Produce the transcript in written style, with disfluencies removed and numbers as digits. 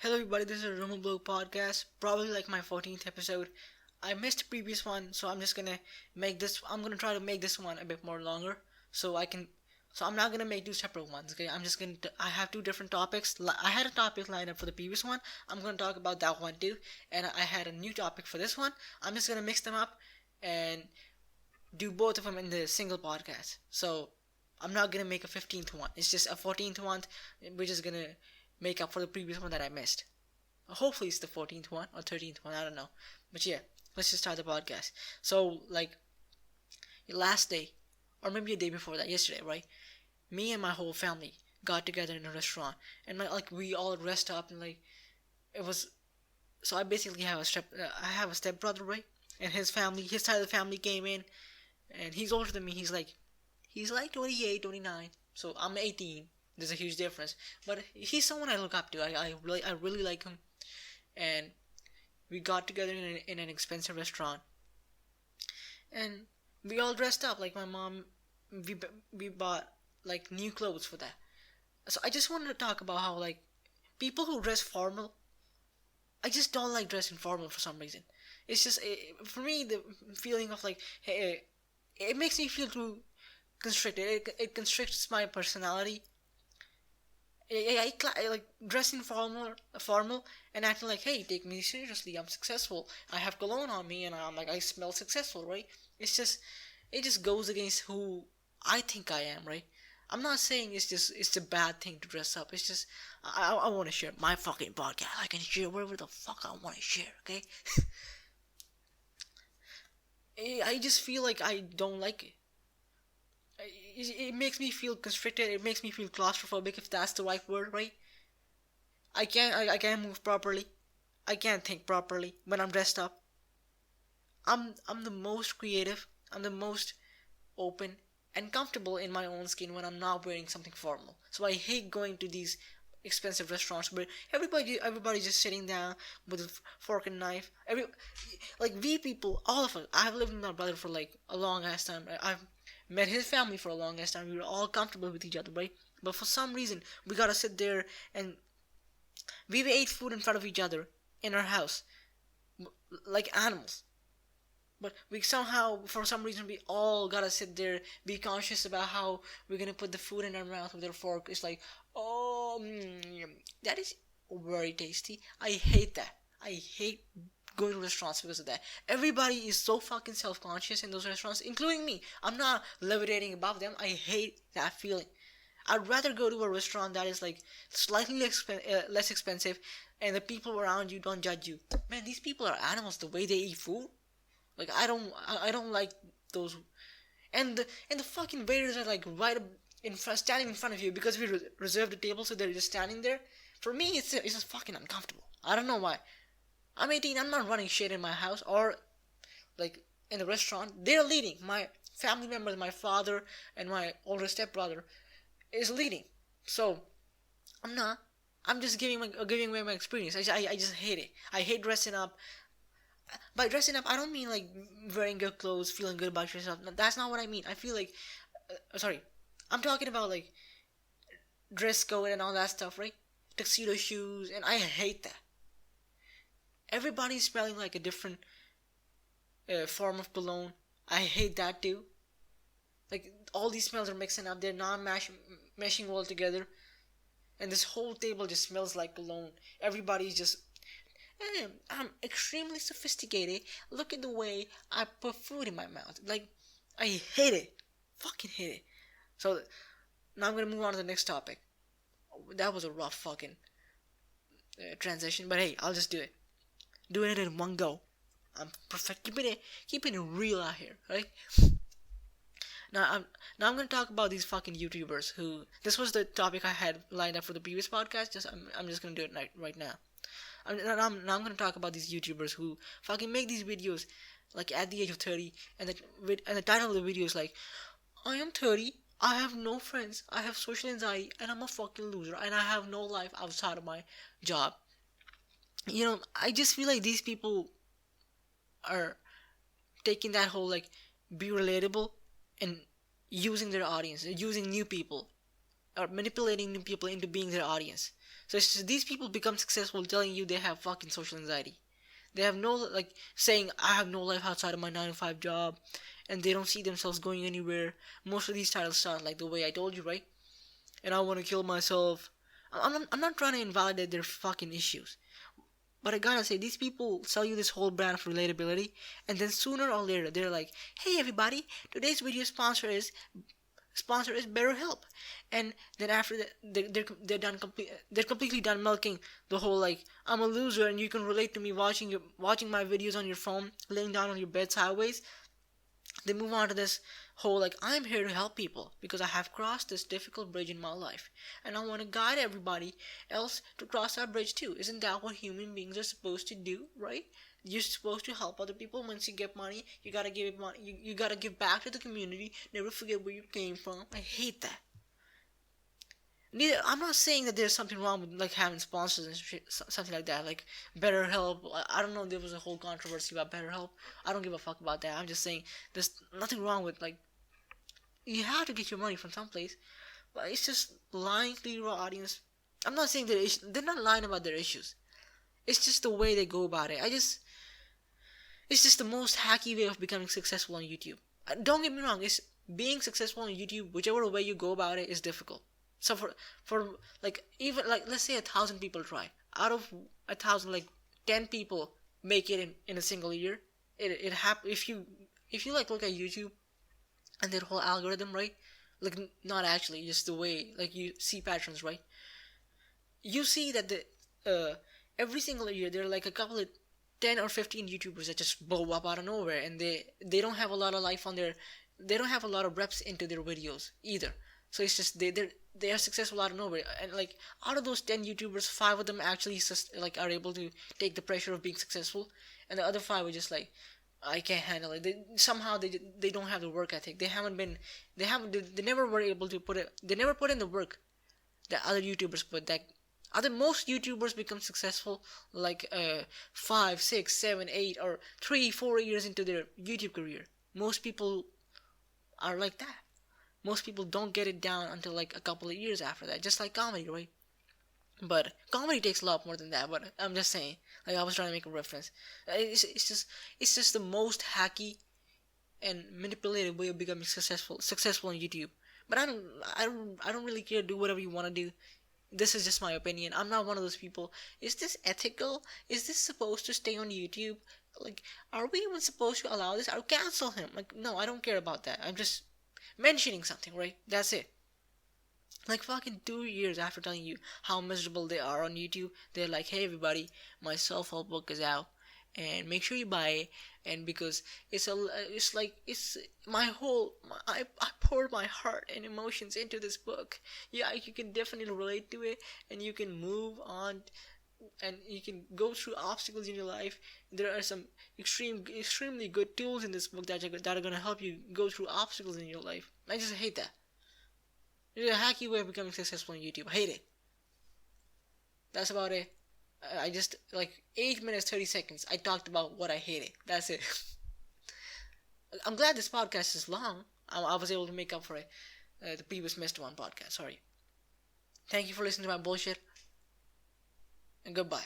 Hello everybody, this is a Bloke podcast, probably like my 14th episode. I missed the previous one, so I'm gonna try to make this one a bit more longer, so I'm not gonna make two separate ones, okay? I have two different topics. I had a topic lined up for the previous one, I'm gonna talk about that one too, and I had a new topic for this one. I'm just gonna mix them up and do both of them in the single podcast. So, I'm not gonna make a 15th one, it's just a 14th one, which is gonna make up for the previous one that I missed. Hopefully it's the 14th one or 13th one, I don't know. But yeah, let's just start the podcast. So, like, last day, or maybe a day before that, yesterday, right? Me and my whole family got together in a restaurant, and we all dressed up, and it was. So I basically I have a step brother, right? And his side of the family came in, and he's older than me. He's like 28, 29. So I'm 18. There's a huge difference, but he's someone I look up to. I really like him, and we got together in an expensive restaurant, and we all dressed up. Like my mom, we bought like new clothes for that. So I just wanted to talk about how like people who dress formal, I just don't like dressing formal for some reason. It's just for me the feeling of like hey, it makes me feel too constricted. It constricts my personality. I like dressing formal and acting like, hey, take me seriously. I'm successful. I have cologne on me, and I'm like, I smell successful, right? It just goes against who I think I am, right? I'm not saying it's a bad thing to dress up. It's just I want to share my fucking podcast. I can share whatever the fuck I want to share, okay? I just feel like I don't like it. It makes me feel constricted. It makes me feel claustrophobic, if that's the right word, right? I can't move properly. I can't think properly when I'm dressed up. I'm the most creative. I'm the most open and comfortable in my own skin when I'm not wearing something formal. So I hate going to these expensive restaurants where everybody's just sitting down with a fork and knife. Like we people, all of us. I've lived with my brother for like a long ass time. I've met his family for a long ass time. We were all comfortable with each other, right? But for some reason, we gotta sit there and we ate food in front of each other in our house like animals. But we somehow, for some reason, we all gotta sit there, be conscious about how we're gonna put the food in our mouth with our fork. It's like, oh, that is very tasty. I hate that. I hate going to restaurants because of that. Everybody is so fucking self-conscious in those restaurants, including me. I'm not levitating above them. I hate that feeling. I'd rather go to a restaurant that is like slightly less expensive, and the people around you don't judge you. Man, these people are animals. The way they eat food, like I don't like those. And the fucking waiters are like right in front, standing in front of you because we reserved the table, so they're just standing there. For me, it's just fucking uncomfortable. I don't know why. I'm 18. I'm not running shit in my house or like in the restaurant. They're leading. My family members, my father and my older stepbrother is leading. So I'm not. I'm just giving away my experience. I just hate it. I hate dressing up. By dressing up, I don't mean like wearing good clothes, feeling good about yourself. No, that's not what I mean. I feel like, sorry, I'm talking about like dress code and all that stuff, right? Tuxedo shoes, and I hate that. Everybody's smelling like a different form of cologne. I hate that too. Like all these smells are mixing up. They're not meshing well together, and this whole table just smells like cologne. Everybody's just I'm extremely sophisticated. Look at the way I put food in my mouth. Like, I hate it. Fucking hate it. So, now I'm gonna move on to the next topic. That was a rough fucking transition, but hey, I'll just do it. Doing it in one go. I'm perfect. Keeping it real out here, right? Now I'm gonna talk about these fucking YouTubers who. This was the topic I had lined up for the previous podcast. I'm just gonna do it right now. Now I'm gonna talk about these YouTubers who fucking make these videos like at the age of 30, and the title of the video is like, I am 30, I have no friends, I have social anxiety, and I'm a fucking loser, and I have no life outside of my job. You know, I just feel like these people are taking that whole like be relatable and using their audience, using new people, or manipulating new people into being their audience. So it's just, these people become successful telling you they have fucking social anxiety. They have no, like, saying, I have no life outside of my 9 to 5 job, and they don't see themselves going anywhere. Most of these titles start like the way I told you, right? And I want to kill myself. I'm not trying to invalidate their fucking issues. But I gotta say, these people sell you this whole brand of relatability, and then sooner or later, they're like, hey everybody, today's video sponsor is BetterHelp. And then after that, they're completely done milking the whole, like, I'm a loser and you can relate to me watching my videos on your phone, laying down on your bed sideways. They move on to this whole, like, I'm here to help people because I have crossed this difficult bridge in my life, and I want to guide everybody else to cross that bridge too. Isn't that what human beings are supposed to do, right? You're supposed to help other people. Once you get money, you gotta give it money. You gotta give back to the community. Never forget where you came from. I hate that. I'm not saying that there's something wrong with, like, having sponsors and shit, something like that, like BetterHelp. I don't know. There was a whole controversy about BetterHelp. I don't give a fuck about that. I'm just saying there's nothing wrong with, like, you have to get your money from someplace, but it's just lying to your audience. I'm not saying they're not lying about their issues. It's just the way they go about it. It's just the most hacky way of becoming successful on YouTube. Don't get me wrong. It's being successful on YouTube, whichever way you go about it, is difficult. So for like, even like, let's say 1,000 people try. Out of 1,000, like 10 people make it in a single year. It happen if you like look at YouTube and their whole algorithm, right? Like, not actually, just the way, like, you see patterns, right? You see that every single year there are like a couple of 10 or 15 YouTubers that just blow up out of nowhere, and they don't have a lot of life on their, they don't have a lot of reps into their videos either. So it's just they are successful out of nowhere, and like, out of those 10 YouTubers, 5 of them actually like are able to take the pressure of being successful, and the other 5 are just like, I can't handle it. They don't have the work ethic. They never were able to put it. They never put in the work that other YouTubers put. Most YouTubers become successful like 5, 6, 7, 8, or 3, 4 years into their YouTube career. Most people are like that. Most people don't get it down until like a couple of years after that. Just like comedy, right? But comedy takes a lot more than that. But I'm just saying, like, I was trying to make a reference. It's just the most hacky and manipulated way of becoming successful on YouTube. But I don't really care. Do whatever you want to do. This is just my opinion. I'm not one of those people. Is this ethical? Is this supposed to stay on YouTube? Like, are we even supposed to allow this? I'll cancel him. Like, no, I don't care about that. I'm just mentioning something, right? That's it. Like, fucking 2 years after telling you how miserable they are on YouTube, they're like, hey everybody, my self-help book is out, and make sure you buy it. And because it's I poured my heart and emotions into this book. Yeah, you can definitely relate to it, and you can move on, and you can go through obstacles in your life. There are some extremely good tools in this book that are gonna help you go through obstacles in your life. I just hate that. It's a hacky way of becoming successful on YouTube. I hate it. That's about it. I just, like, 8 minutes 30 seconds, I talked about what I hated. That's it. I'm glad this podcast is long. I was able to make up for it. The previous missed one podcast. Sorry. Thank you for listening to my bullshit. And goodbye.